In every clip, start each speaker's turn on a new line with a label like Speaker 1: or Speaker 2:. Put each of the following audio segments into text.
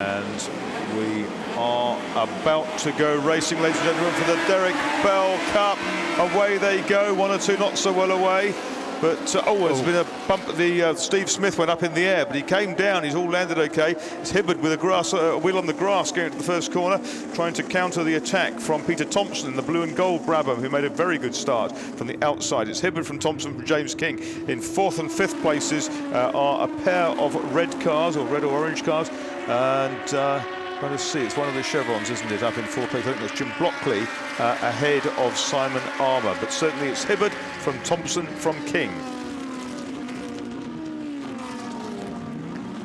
Speaker 1: And we are about to go racing, ladies and gentlemen, for the Derek Bell Cup. Away they go, one or two not so well away. But, there's been a bump. Steve Smith went up in the air, but he came down. He's all landed okay. It's Hibbard with a wheel on the grass going into the first corner, trying to counter the attack from Peter Thompson in the blue and gold Brabham, who made a very good start from the outside. It's Hibbard from Thompson from James King. In fourth and fifth places are a pair of red cars, or red or orange cars. And trying to see, it's one of the chevrons, isn't it, up in fourth place? I think that's Jim Blockley ahead of Simon Armour. But certainly it's Hibbard from Thompson from King.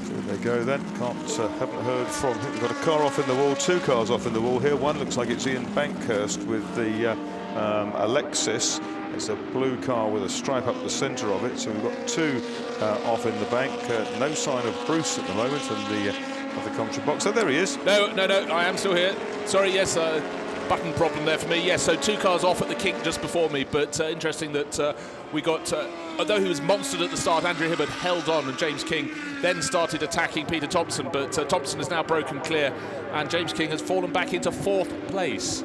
Speaker 1: So there they go then. Haven't heard from him. We've got a car off in the wall, two cars off in the wall here. One looks like it's Ian Bankhurst with the Alexis. It's a blue car with a stripe up the centre of it. So we've got two off in the bank. No sign of Bruce at the moment in the commentary box. So there he is.
Speaker 2: No, I am still here. Sorry, yes, button problem there for me. Yes, so two cars off at the kink just before me, but interesting that we got, although he was monstered at the start, Andrew Hibbard held on and James King then started attacking Peter Thompson, but Thompson has now broken clear and James King has fallen back into fourth place.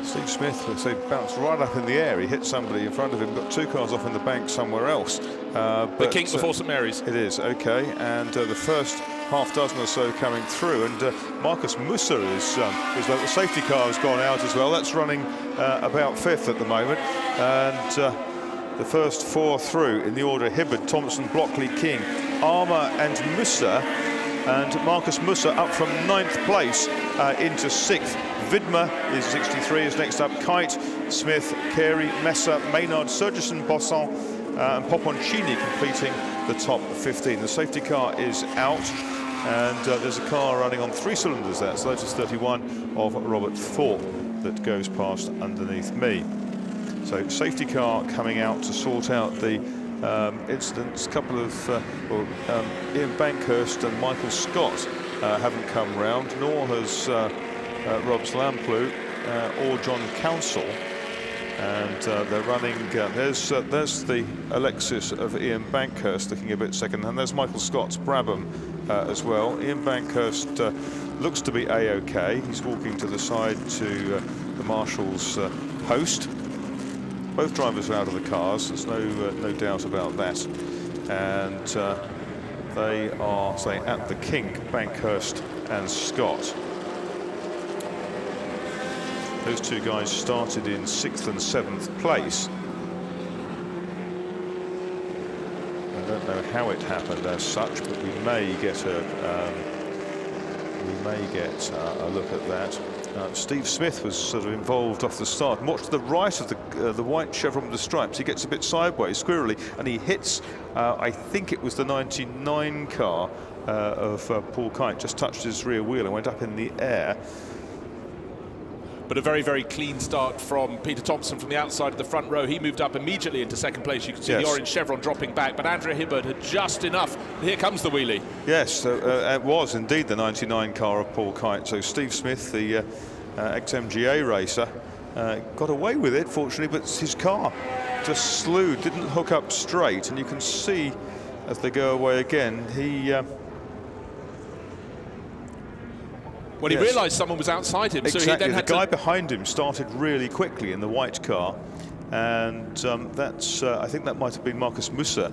Speaker 1: Steve Smith, let's say, bounced right up in the air. He hit somebody in front of him, got two cars off in the bank somewhere else.
Speaker 2: The kink before St Mary's.
Speaker 1: It is, okay. And the first half dozen or so coming through. And Marcus Musa is well. The safety car has gone out as well. That's running about fifth at the moment. And the first four through in the order: Hibbard, Thompson, Blockley, King, Armour and Musa. And Marcus Musa up from ninth place into sixth. Vidmer is 63, is next up. Kite, Smith, Carey, Messer, Maynard, Surgison, Bosson and Poponcini completing the top 15. The safety car is out and there's a car running on three cylinders there. So Lotus 31 of Robert Thorpe that goes past underneath me. So safety car coming out to sort out the incidents. A couple of Ian Bankhurst and Michael Scott haven't come round, nor has Rob Slamplew or John Council, and they're running. There's the Alexis of Ian Bankhurst looking a bit second, and there's Michael Scott's Brabham as well. Ian Bankhurst looks to be a-OK. He's walking to the side to the marshal's post. Both drivers are out of the cars. There's no doubt about that, and they are saying at the kink, Bankhurst and Scott. Those two guys started in sixth and seventh place. I don't know how it happened as such, but we may get a look at that. Steve Smith was sort of involved off the start. And watch to the right of the white chevron with the stripes. He gets a bit sideways, squirrely, and he hits. I think it was the 99 car of Paul Kite. Just touched his rear wheel and went up in the air.
Speaker 2: But a very, very clean start from Peter Thompson from the outside of the front row. He moved up immediately into second place. You can see the orange chevron dropping back, but Andrew Hibbard had just enough. And here comes the wheelie. Yes,
Speaker 1: it was indeed the 99 car of Paul Kite. So Steve Smith, the ex-MGA racer, got away with it, fortunately, but his car just slewed, didn't hook up straight. And you can see as they go away again,
Speaker 2: When he realised someone was outside him,
Speaker 1: exactly.
Speaker 2: So he then had
Speaker 1: the guy behind him started really quickly in the white car, and that's I think that might have been Marcus Musa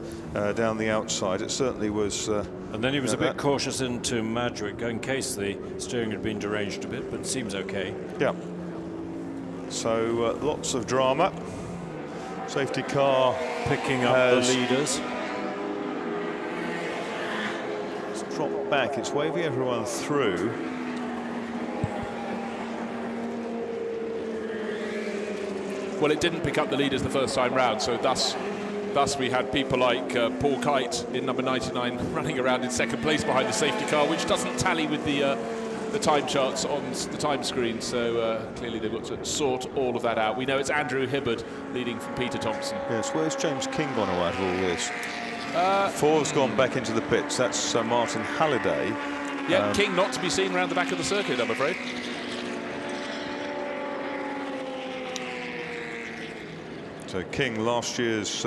Speaker 1: down the outside. It certainly was.
Speaker 3: And then he was a bit cautious into Madrick in case the steering had been deranged a bit, but it seems okay.
Speaker 1: Yeah. So lots of drama. Safety car
Speaker 3: picking up the leaders.
Speaker 1: It's dropped back. It's waving everyone through.
Speaker 2: Well, it didn't pick up the leaders the first time round, so thus we had people like Paul Kite in number 99 running around in second place behind the safety car, which doesn't tally with the time charts on the time screen. So clearly they've got to sort all of that out. We know it's Andrew Hibbard leading from Peter Thompson.
Speaker 1: Yes, where's James King gone out of all this? Four's gone back into the pits. That's Martin Halliday.
Speaker 2: Yeah, King not to be seen around the back of the circuit, I'm afraid.
Speaker 1: So King, last year's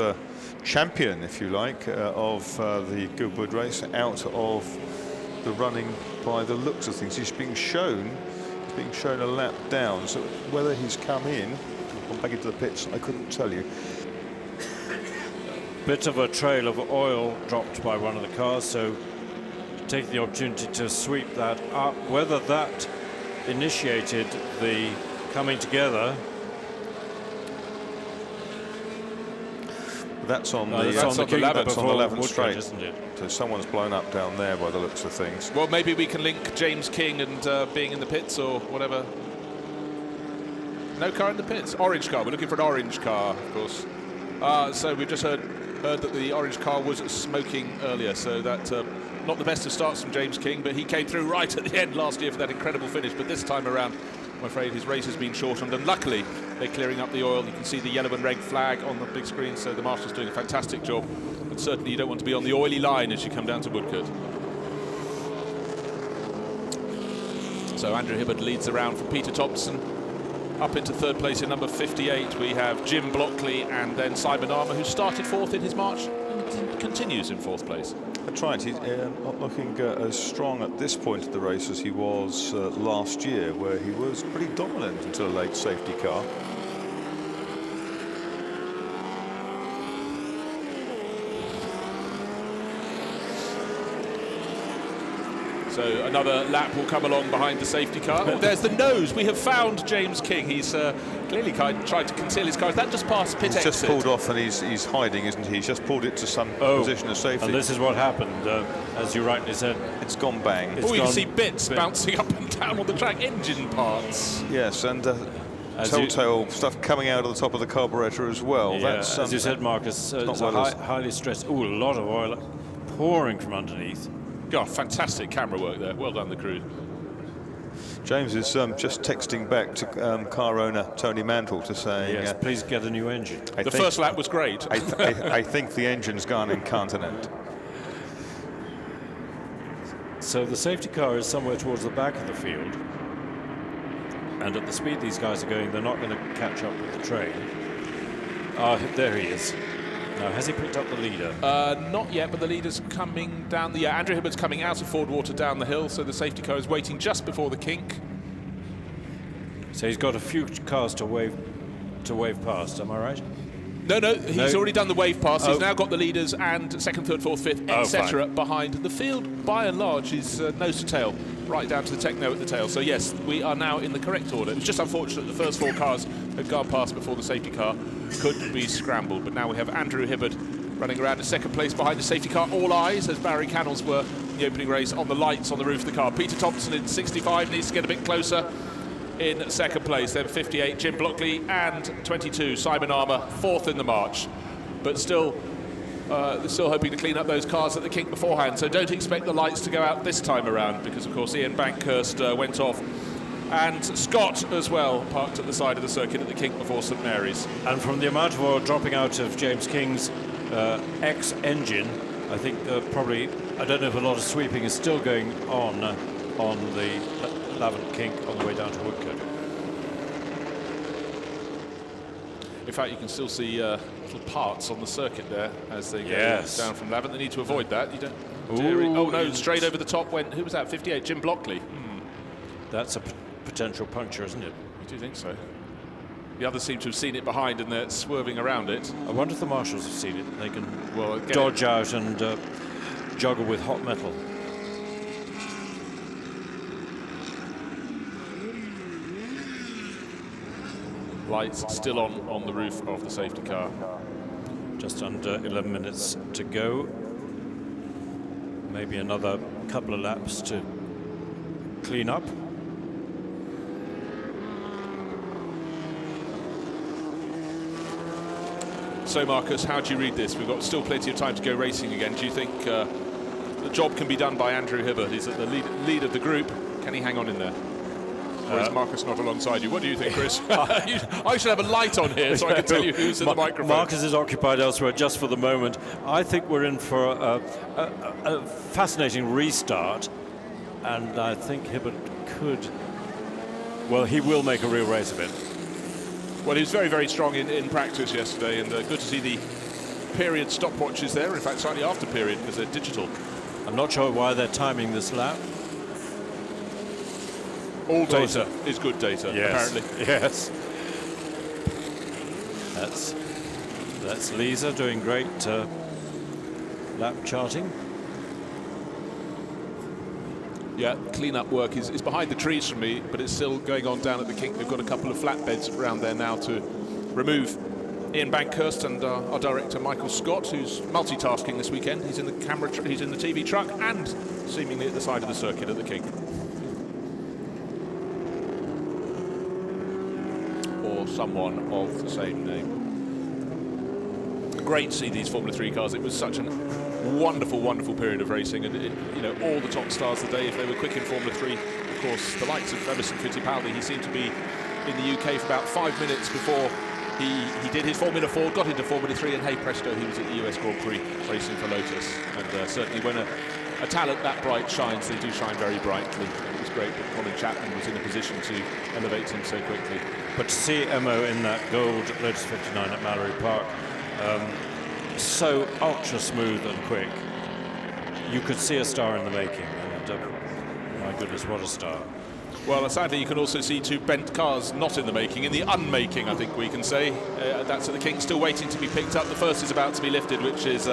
Speaker 1: champion, if you like, of the Goodwood race, out of the running by the looks of things. He's being shown a lap down, so whether he's come in or back into the pits, I couldn't tell you.
Speaker 3: Bit of a trail of oil dropped by one of the cars, so taking the opportunity to sweep that up. Whether that initiated the coming together.
Speaker 1: That's on the
Speaker 2: that's on the
Speaker 1: 11th straight,
Speaker 3: isn't it?
Speaker 1: So someone's blown up down there by the looks of things.
Speaker 2: Well, maybe we can link James King and being in the pits or whatever. No car in the pits. Orange car. We're looking for an orange car, of course. So we've just heard that the orange car was smoking earlier, so that not the best of starts from James King, but he came through right at the end last year for that incredible finish. But this time around, I'm afraid his race has been shortened, and luckily they're clearing up the oil. You can see the yellow and red flag on the big screen, so the marshal's doing a fantastic job. But certainly you don't want to be on the oily line as you come down to Woodcote. So Andrew Hibbard leads the round from Peter Thompson. Up into third place in number 58, we have Jim Blockley and then Simon Armour, who started fourth in his march and continues in fourth place.
Speaker 1: That's right, he's not looking as strong at this point of the race as he was last year, where he was pretty dominant until a late safety car.
Speaker 2: So another lap will come along behind the safety car. Oh, there's the nose. We have found James King. He's clearly tried to conceal his car. Is that just past pit
Speaker 1: He's
Speaker 2: exit?
Speaker 1: just pulled off and he's hiding, isn't he? He's just pulled it to some position of safety.
Speaker 3: And this is what happened, as you rightly said.
Speaker 1: It's gone bang.
Speaker 2: Oh, you can see bits bouncing up and down on the track, engine parts.
Speaker 1: Yes, and telltale stuff coming out of the top of the carburettor as well.
Speaker 3: Yeah,
Speaker 1: That's,
Speaker 3: as you said, Marcus, it's highly stressed. Oh, a lot of oil pouring from underneath.
Speaker 2: God, fantastic camera work there. Well done, the crew.
Speaker 1: James is just texting back to car owner Tony Mantle to say,
Speaker 3: yes, please get a new engine.
Speaker 2: The first lap was great.
Speaker 1: I think the engine's gone incontinent.
Speaker 3: So the safety car is somewhere towards the back of the field, and at the speed these guys are going, they're not going to catch up with the train. There he is. Now, has he picked up the leader?
Speaker 2: Not yet, but the leader's coming down. Andrew Hibbard's coming out of Ford Water down the hill, so the safety car is waiting just before the kink.
Speaker 3: So he's got a few cars to wave past, am I right?
Speaker 2: No, he's already done the wave pass. He's now got the leaders and second, third, fourth, fifth, etc. behind. The field, by and large, is nose to tail, right down to the techno at the tail. So yes, we are now in the correct order. It was just unfortunate the first four cars had gone past before the safety car could be scrambled. But now we have Andrew Hibbard running around in second place behind the safety car. All eyes, as Barry Cannells were in the opening race, on the lights on the roof of the car. Peter Thompson in 65 needs to get a bit closer. In second place, then 58, Jim Blockley, and 22, Simon Armour, fourth in the march. But still, they're still hoping to clean up those cars at the kink beforehand, so don't expect the lights to go out this time around, because, of course, Ian Bankhurst went off. And Scott, as well, parked at the side of the circuit at the kink before St Mary's.
Speaker 3: And from the amount of oil dropping out of James King's X-engine, I think probably, I don't know if a lot of sweeping is still going on the Lavant kink on the way down to Woodcote.
Speaker 2: In fact, you can still see little parts on the circuit there as they go down from Lavant. They need to avoid that. You don't. Oh no! Straight over the top went. Who was that? 58, Jim Blockley.
Speaker 3: That's a potential puncture, isn't it?
Speaker 2: I do think so. The others seem to have seen it behind and they're swerving around it.
Speaker 3: I wonder if the marshals have seen it. They can dodge out and juggle with hot metal.
Speaker 2: Lights still on the roof of the safety car.
Speaker 3: Just under 11 minutes to go. Maybe another couple of laps to clean up.
Speaker 2: So, Marcus, how do you read this? We've got still plenty of time to go racing again. Do you think the job can be done by Andrew Hibbard? He's at the lead of the group. Can he hang on in there? Or is Marcus not alongside you? What do you think, Chris? I should have a light on here so I can tell you who's in the microphone.
Speaker 3: Marcus is occupied elsewhere just for the moment. I think we're in for a fascinating restart, and I think Hibbard could... Well, he will make a real race of it.
Speaker 2: Well, he was very, very strong in practice yesterday, and good to see the period stopwatches there, in fact slightly after period because they're digital.
Speaker 3: I'm not sure why they're timing this lap.
Speaker 2: All data is good data, apparently.
Speaker 3: Yes. That's Lisa doing great lap charting.
Speaker 2: Yeah, clean-up work is behind the trees from me, but it's still going on down at the Kink. They've got a couple of flatbeds around there now to remove. Ian Bankhurst and our director Michael Scott, who's multitasking this weekend. He's in the camera, he's in the TV truck, and seemingly at the side of the circuit at the Kink. Or someone of the same name. Great to see these Formula 3 cars. It was such a wonderful, wonderful period of racing, and you know, all the top stars today, if they were quick in Formula 3, of course, the likes of Emerson Fittipaldi, he seemed to be in the UK for about 5 minutes before he did his Formula 4, got into Formula 3, and hey presto, he was at the US Grand Prix racing for Lotus. And certainly when a talent that bright shines, they do shine very brightly. It was great that Colin Chapman was in a position to elevate him so quickly.
Speaker 3: But to see Emo in that gold Lotus 59 at Mallory Park, so ultra smooth and quick, you could see a star in the making, and my goodness, what a star.
Speaker 2: Well, sadly, you can also see two bent cars not in the making, in the unmaking, I think we can say. That's at the King, still waiting to be picked up. The first is about to be lifted, which is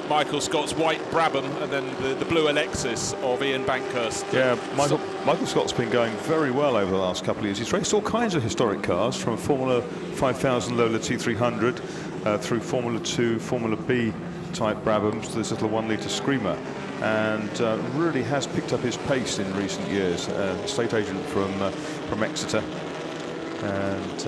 Speaker 2: Michael Scott's white Brabham, and then the blue Alexis of Ian Bankhurst.
Speaker 1: Yeah, Michael Scott's been going very well over the last couple of years. He's raced all kinds of historic cars, from Formula 5000 Lola T300 through Formula 2, Formula B type Brabhams to this little 1 litre Screamer, and really has picked up his pace in recent years. Estate agent from Exeter, and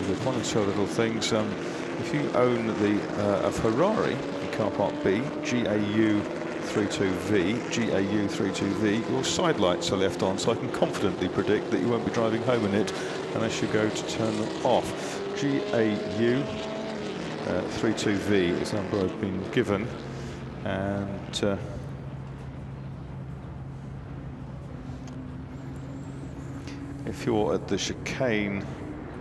Speaker 1: with one or two little things. If you own a Ferrari in car park B, GAU32V, your side lights are left on, so I can confidently predict that you won't be driving home in it unless you go to turn them off. GAU32V is the number I've been given, and if you're at the chicane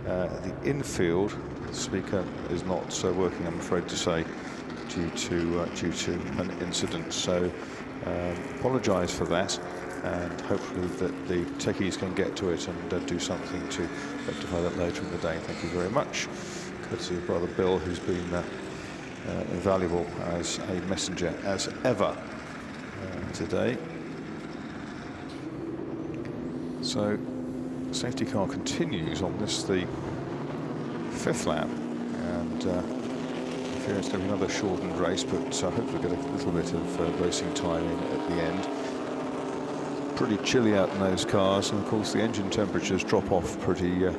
Speaker 1: at the infield, the speaker is not working, I'm afraid to say, due to an incident. So apologise for that, and hopefully that the techies can get to it and do something to rectify that later in the day. Thank you very much. Courtesy of Brother Bill, who's been invaluable as a messenger as ever today. So safety car continues on this, the 5th lap, and fears to have another shortened race, but hopefully get a little bit of racing time in at the end. Pretty chilly out in those cars, and of course the engine temperatures drop off pretty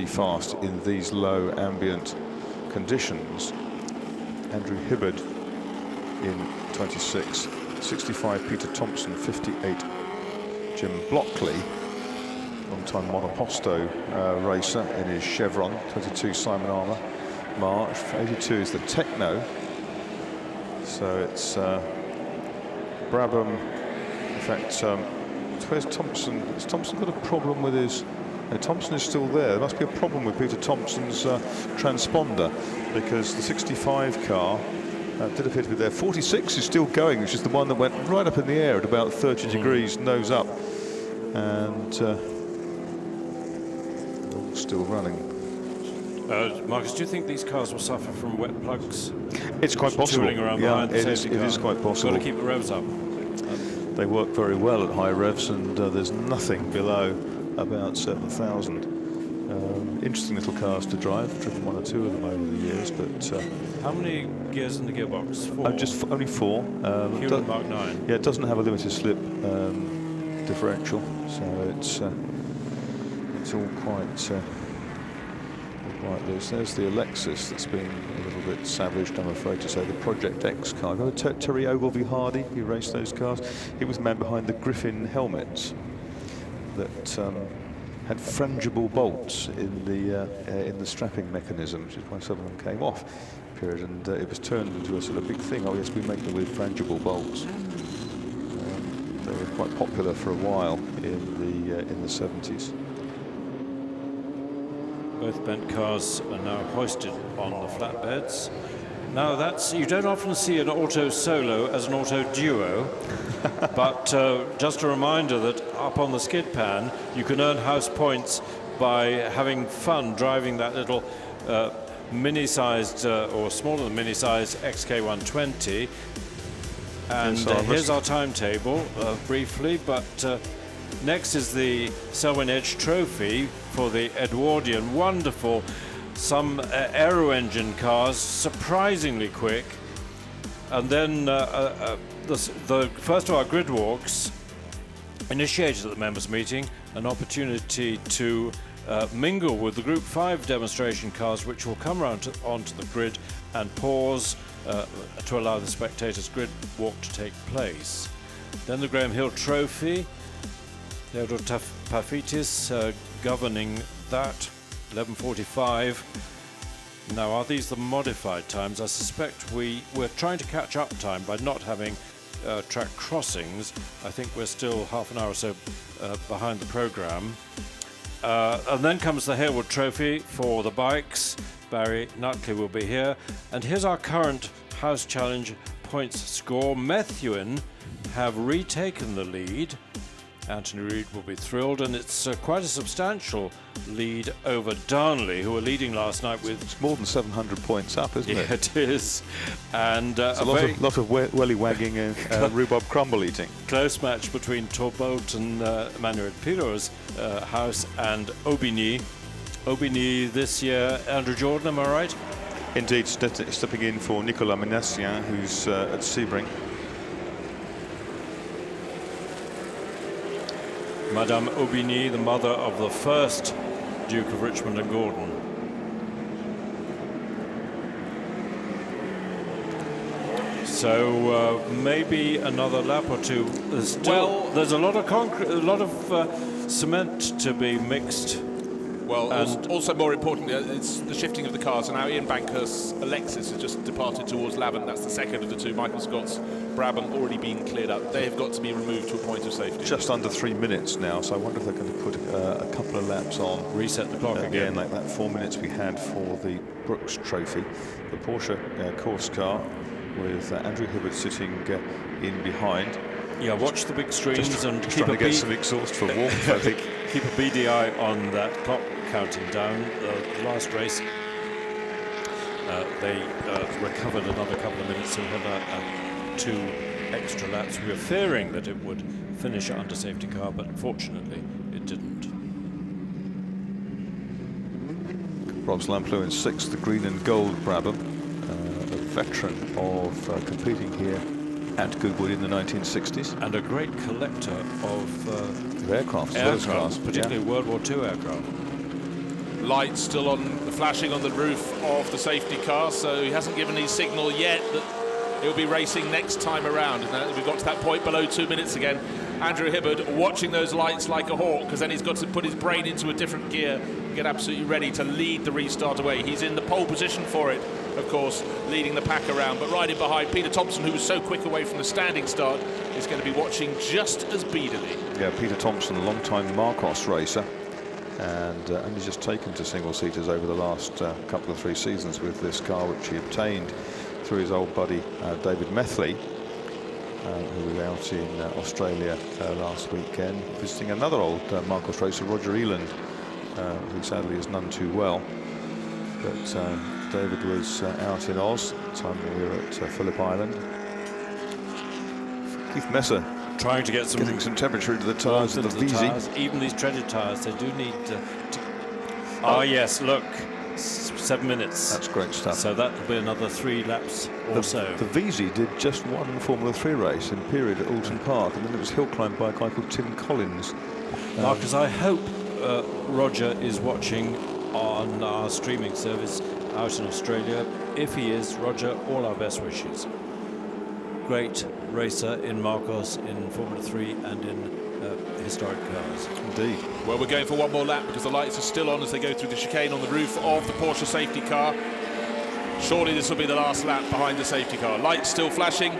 Speaker 1: fast in these low ambient conditions. Andrew Hibbard in 26, 65 Peter Thompson, 58 Jim Blockley, long-time monoposto racer in his Chevron, 22 Simon Armour March, 82 is the Techno. So it's Brabham. In fact, where's Thompson? Has Thompson got a problem with his... No, Thompson is still there. There must be a problem with Peter Thompson's transponder, because the 65 car did appear to be there. 46 is still going, which is the one that went right up in the air at about 30 degrees, nose up, and still running.
Speaker 3: Marcus, do you think these cars will suffer from wet plugs?
Speaker 1: It's quite possible.
Speaker 3: Around
Speaker 1: yeah,
Speaker 3: it
Speaker 1: is quite possible.
Speaker 3: Got to keep the revs up.
Speaker 1: They work very well at high revs, and there's nothing below about 7,000. Interesting little cars to drive. I've driven one or two of them over the years, but
Speaker 3: how many gears in the gearbox? 4?
Speaker 1: Just only 4.
Speaker 3: Hewlett Mark 9.
Speaker 1: Yeah, it doesn't have a limited slip differential, so it's all quite loose. There's the Alexis that's been a little bit savaged, I'm afraid to say. The Project X car. Remember Terry Ogilvie Hardy? He raced those cars. He was the man behind the Griffin helmets that had frangible bolts in the strapping mechanism, which is why some of them came off. Period, and it was turned into a sort of big thing. Oh yes, we make them with frangible bolts. They were quite popular for a while in the 70s.
Speaker 3: Both bent cars are now hoisted on the flatbeds. Now that's, you don't often see an auto solo as an auto duo, but just a reminder that up on the skid pan you can earn house points by having fun driving that little mini-sized or smaller than mini-sized XK120. And here's our timetable briefly, but next is the Selwyn Edge Trophy for the Edwardian. Wonderful, some aero engine cars, surprisingly quick. And then the first of our grid walks, initiated at the members' meeting, an opportunity to mingle with the Group 5 demonstration cars, which will come around onto the grid and pause to allow the spectators' grid walk to take place. Then the Graham Hill Trophy, Theodor Pafitis governing that, 11:45. Now, are these the modified times? I suspect we're trying to catch up time by not having track crossings. I think we're still half an hour or so behind the programme. And then comes the Harewood Trophy for the bikes. Barry Nutley will be here. And here's our current House Challenge points score. Methuen have retaken the lead. Anthony Reid will be thrilled, and it's quite a substantial lead over Darnley, who were leading last night with...
Speaker 1: It's more than 700 points up, isn't it?
Speaker 3: Yeah, it is. And
Speaker 1: it's a lot of welly wagging and rhubarb crumble eating.
Speaker 3: Close match between Torbolt and Manuel Piro's house and Aubigny. Aubigny this year, Andrew Jordan, am I right?
Speaker 1: Indeed, stepping in for Nicolas Minassien, who's at Sebring.
Speaker 3: Madame Aubigny, the mother of the first Duke of Richmond and Gordon. So maybe another lap or two. There's a lot of concrete, a lot of cement to be mixed.
Speaker 2: Well, also more importantly, it's the shifting of the cars. And now Ian Bankhurst's Alexis has just departed towards Lavant. That's the second of the two. Michael Scott's Brabham already being cleared up. They have got to be removed to a point of safety. Just
Speaker 1: under 3 minutes now, so I wonder if they're going to put a couple of laps on.
Speaker 3: Reset the clock again.
Speaker 1: Like that 4 minutes we had for the Brooks Trophy. The Porsche course car with Andrew Hibbert sitting in behind.
Speaker 3: Yeah, watch the big screens and
Speaker 1: keep trying to get some exhaust for warmth, I think.
Speaker 3: Keep a beady eye on that clock counting down. The last race, they recovered another couple of minutes, so we had 2 extra laps. We were fearing that it would finish under safety car, but fortunately it didn't.
Speaker 1: Rob Slamplew in 6th, the green and gold Brabham, a veteran of competing here at Goodwood in the 1960s.
Speaker 3: And a great collector of
Speaker 1: aircraft,
Speaker 3: particularly World War II aircraft.
Speaker 2: Lights still on, flashing on the roof of the safety car, so he hasn't given his signal yet that he'll be racing next time around. And we've got to that point below 2 minutes again. Andrew Hibbert watching those lights like a hawk, because then he's got to put his brain into a different gear and get absolutely ready to lead the restart away. He's in the pole position for it, of course, leading the pack around, but riding behind Peter Thompson, who was so quick away from the standing start, is going to be watching just as beadily.
Speaker 1: Yeah, Peter Thompson, a long-time Marcos racer, and only just taken to single-seaters over the last couple of 3 seasons with this car, which he obtained through his old buddy David Methley, who was out in Australia last weekend, visiting another old Marcos racer, Roger Eland, who sadly is none too well. But David was out in Oz, at the time we were at Phillip Island. Keith Messer
Speaker 3: trying to get
Speaker 1: getting some temperature into the tyres of the VZ.
Speaker 3: Even these treaded tyres, they do need to... Oh yes, look, 7 minutes.
Speaker 1: That's great stuff.
Speaker 3: So that will be another 3 laps or so.
Speaker 1: The VZ did just one Formula 3 race in period at Alton Park, and then it was hill climbed by a guy called Tim Collins.
Speaker 3: Marcus, I hope Roger is watching on our streaming service out in Australia. If he is, Roger, all our best wishes. Great racer in Marcos, in Formula 3 and in historic cars.
Speaker 1: Indeed.
Speaker 2: Well, we're going for one more lap because the lights are still on as they go through the chicane on the roof of the Porsche safety car. Surely this will be the last lap behind the safety car. Lights still flashing.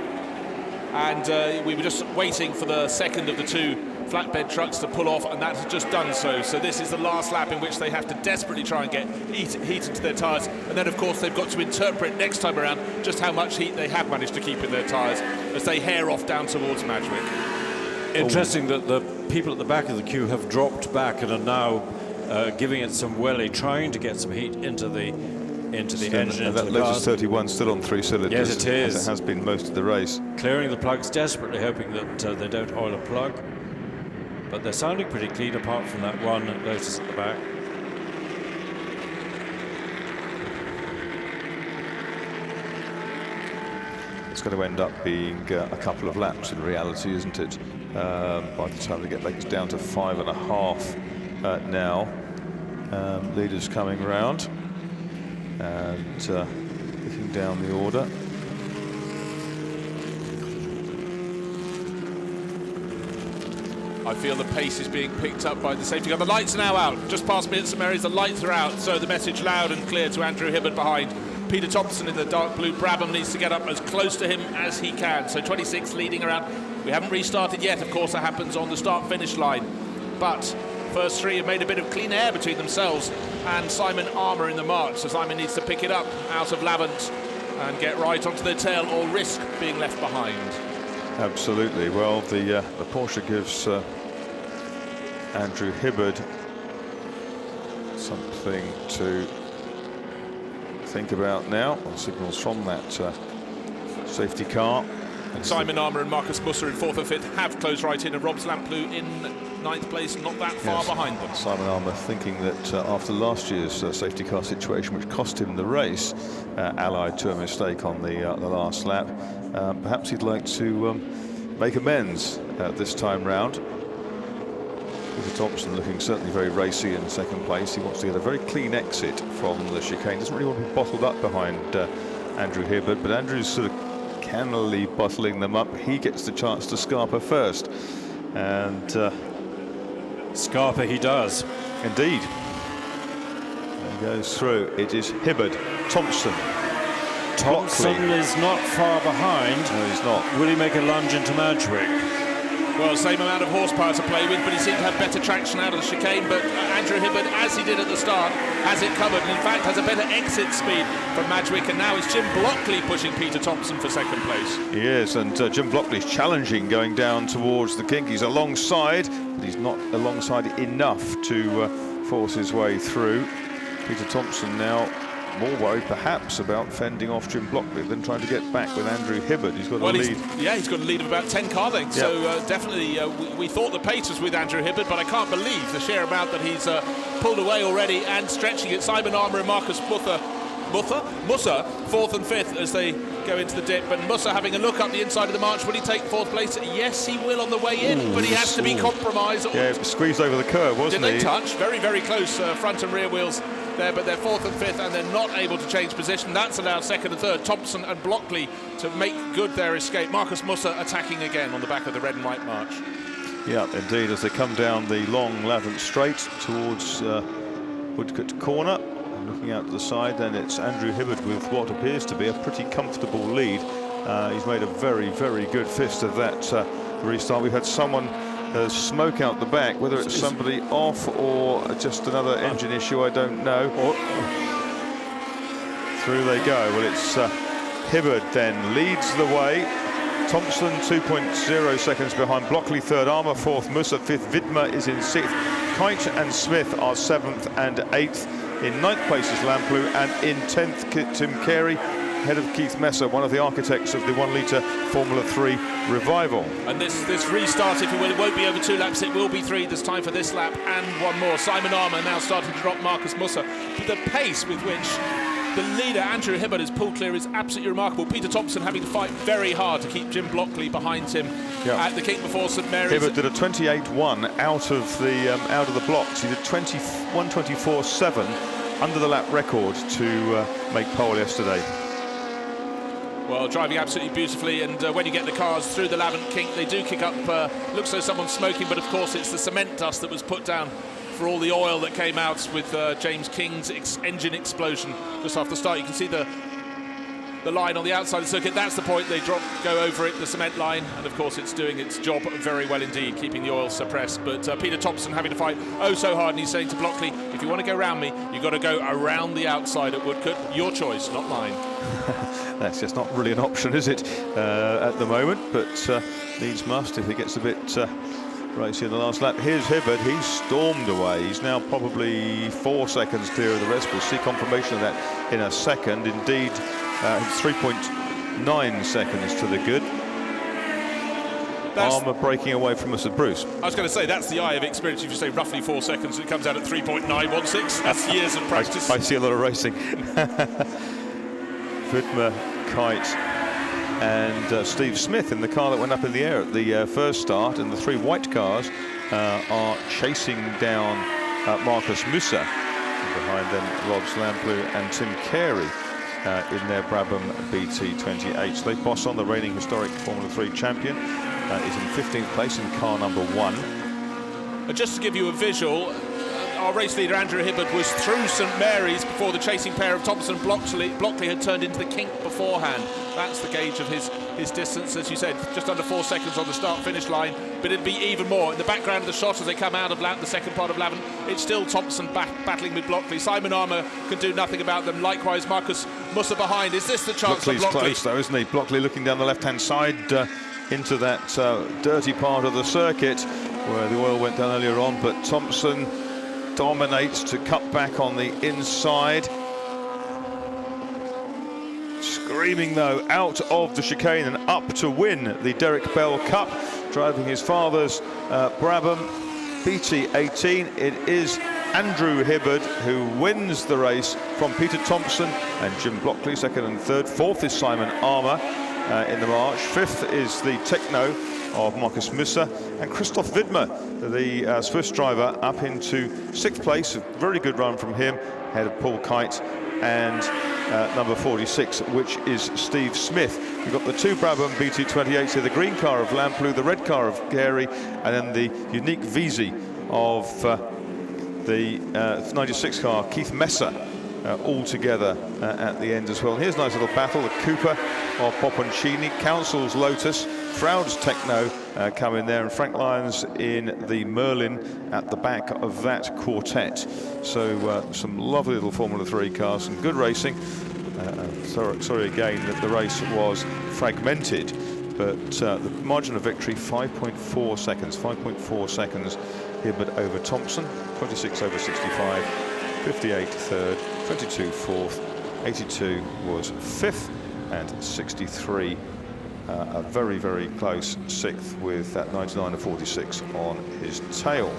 Speaker 2: and we were just waiting for the second of the two flatbed trucks to pull off, and that has just done so. So this is the last lap in which they have to desperately try and get heat into their tyres, and then of course they've got to interpret next time around just how much heat they have managed to keep in their tyres as they hair off down towards Madgwick.
Speaker 3: Interesting that the people at the back of the queue have dropped back and are now giving it some wheelie, trying to get some heat into the engine.
Speaker 1: And that Lotus 31 still on 3 cylinders.
Speaker 3: Yes, it is.
Speaker 1: As it has been most of the race.
Speaker 3: Clearing the plugs, desperately hoping that they don't oil a plug. But they're sounding pretty clean apart from that one Lotus at the back.
Speaker 1: It's going to end up being a couple of laps in reality, isn't it? By the time they get Lakers down to 5.5 now. Leaders coming round and looking down the order.
Speaker 2: I feel the pace is being picked up by the safety car. The lights are now out. Just past me at St Mary's, the lights are out. So the message loud and clear to Andrew Hibbert behind. Peter Thompson in the dark blue Brabham needs to get up as close to him as he can. So 26 leading around. We haven't restarted yet. Of course, that happens on the start-finish line. But first three have made a bit of clean air between themselves and Simon Armour in the march. So Simon needs to pick it up out of Lavant and get right onto their tail or risk being left behind.
Speaker 1: Absolutely. Well, the Porsche gives Andrew Hibbert something to think about now. Signals from that safety car.
Speaker 2: And Simon Armour and Marcus Musser in 4th and 5th have closed right in, and Rob Slamplew in 9th place, not that far behind them.
Speaker 1: Simon Armour thinking that after last year's safety car situation, which cost him the race, allied to a mistake on the last lap, perhaps he'd like to make amends this time round. Peter Thompson looking certainly very racy in 2nd place. He wants to get a very clean exit from the chicane. Doesn't really want to be bottled up behind Andrew Hibbert, but Andrew's sort of cannily bottling them up. He gets the chance to Scarpa first, and
Speaker 3: Scarpa he does.
Speaker 1: Indeed. And goes through. It is Hibbert, Thompson.
Speaker 3: Thompson is not far behind.
Speaker 1: No, he's not.
Speaker 3: Will he make a lunge into Madgwick?
Speaker 2: Well, same amount of horsepower to play with, but he seemed to have better traction out of the chicane. But Andrew Hibbert, as he did at the start, has it covered, and in fact has a better exit speed from Madgwick. And now it's Jim Blockley pushing Peter Thompson for 2nd place.
Speaker 1: He is, and Jim Blockley's challenging going down towards the kink. He's alongside, but he's not alongside enough to force his way through. Peter Thompson now more worried perhaps about fending off Jim Blockley than trying to get back with Andrew Hibbert. He's got a lead.
Speaker 2: He's got a lead of about 10 car lengths. Yep. So definitely we thought the pace was with Andrew Hibbert, but I can't believe the sheer amount that he's pulled away already and stretching it. Simon Armour and Marcus Musser 4th and 5th as they go into the dip, but Musser having a look up the inside of the march. Will he take 4th place? Yes, he will on the way in, but he has to be compromised.
Speaker 1: Yeah, squeezed over the curve, wasn't he?
Speaker 2: Did they touch? Very, very close front and rear wheels there, but they're 4th and 5th, and they're not able to change position. That's allowed 2nd and 3rd, Thompson and Blockley, to make good their escape. Marcus Musser attacking again on the back of the red and white march.
Speaker 1: Yeah, indeed, as they come down the long Lavant straight towards Woodcote Corner. Looking out to the side, then it's Andrew Hibbert with what appears to be a pretty comfortable lead. He's made a very, very good fist of that restart. We've had someone smoke out the back, whether it's somebody off or just another engine issue, I don't know. Through they go. Well, it's Hibbert then leads the way. Thompson 2.0 seconds behind. Blockley 3rd, Armour 4th, Musser 5th, Vidmer is in 6th. Kite and Smith are 7th and 8th. In 9th place is Lamplew, and in 10th Tim Carey, ahead of Keith Messer, one of the architects of the 1 litre Formula 3 revival.
Speaker 2: And this restart, if you will, it won't be over 2 laps, it will be 3. There's time for this lap and one more. Simon Armour now starting to drop Marcus Musser. The pace with which the leader, Andrew Hibbert, has pulled clear is absolutely remarkable. Peter Thompson having to fight very hard to keep Jim Blockley behind him at the kink before St Mary's.
Speaker 1: Hibbert did a 28.1 out of the blocks. He did 1:24.7 under the lap record to make pole yesterday.
Speaker 2: Well, driving absolutely beautifully, and when you get the cars through the Lavant kink, they do kick up, looks like someone's smoking, but of course it's the cement dust that was put down for all the oil that came out with James King's engine explosion just after the start. You can see the the line on the outside of the circuit. That's the point they go over it, the cement line, and of course it's doing its job very well indeed, keeping the oil suppressed. But Peter Thompson having to fight oh so hard, and he's saying to Blockley, if you want to go round me, you've got to go around the outside at Woodcote. Your choice, not mine.
Speaker 1: That's just not really an option, is it, at the moment? But needs must if he gets a bit racy in the last lap. Here's Hibbert. He's stormed away. He's now probably 4 seconds clear of the rest. We'll see confirmation of that in a second. Indeed, 3.9 seconds to the good. Armour breaking away from us at Bruce.
Speaker 2: I was going to say, that's the eye of experience. If you say roughly 4 seconds, it comes out at 3.916. That's years of practice.
Speaker 1: I see a lot of racing. Widmer, Kite and Steve Smith in the car that went up in the air at the first start, and the 3 white cars are chasing down Marcus Musa. Behind them, Robs Lamplugh and Tim Carey in their Brabham BT28. They boss on. The reigning historic Formula 3 champion is in 15th place in car number 1.
Speaker 2: Just to give you a visual, our race leader Andrew Hibbert was through St Mary's before the chasing pair of Thompson and Blockley had turned into the kink beforehand. That's the gauge of his distance, as you said, just under 4 seconds on the start-finish line, but it'd be even more. In the background of the shot as they come out of the second part of Lavin, it's still Thompson battling with Blockley. Simon Armour can do nothing about them. Likewise, Marcus Musa behind. Is this the chance for Blockley?
Speaker 1: Close though, isn't he? Blockley looking down the left-hand side into that dirty part of the circuit where the oil went down earlier on, but Thompson dominates to cut back on the inside. Screaming though out of the chicane and up to win the Derek Bell Cup, driving his father's Brabham BT18. It is Andrew Hibbert who wins the race from Peter Thompson and Jim Blockley, second and third. Fourth is Simon Armour in the march. Fifth is the Techno of Marcus Musa, and Christoph Widmer, the Swiss driver, up into 6th place. A very good run from him, ahead of Paul Kite and number 46, which is Steve Smith. We've got the 2 Brabham BT28s here, the green car of Lamplugh, the red car of Gary, and then the unique VZ of the 96 car, Keith Messer, all together at the end as well. And here's a nice little battle, the Cooper of Popponcini, Council's Lotus, Froud's Techno come in there, and Frank Lyons in the Merlin at the back of that quartet. So some lovely little Formula 3 cars, some good racing. Sorry again that the race was fragmented, but the margin of victory 5.4 seconds. 5.4 seconds Hibbert over Thompson, 26 over 65, 58 third, 22 fourth, 82 was 5th, and 63 a very, very close 6th with that 99 and 46 on his tail.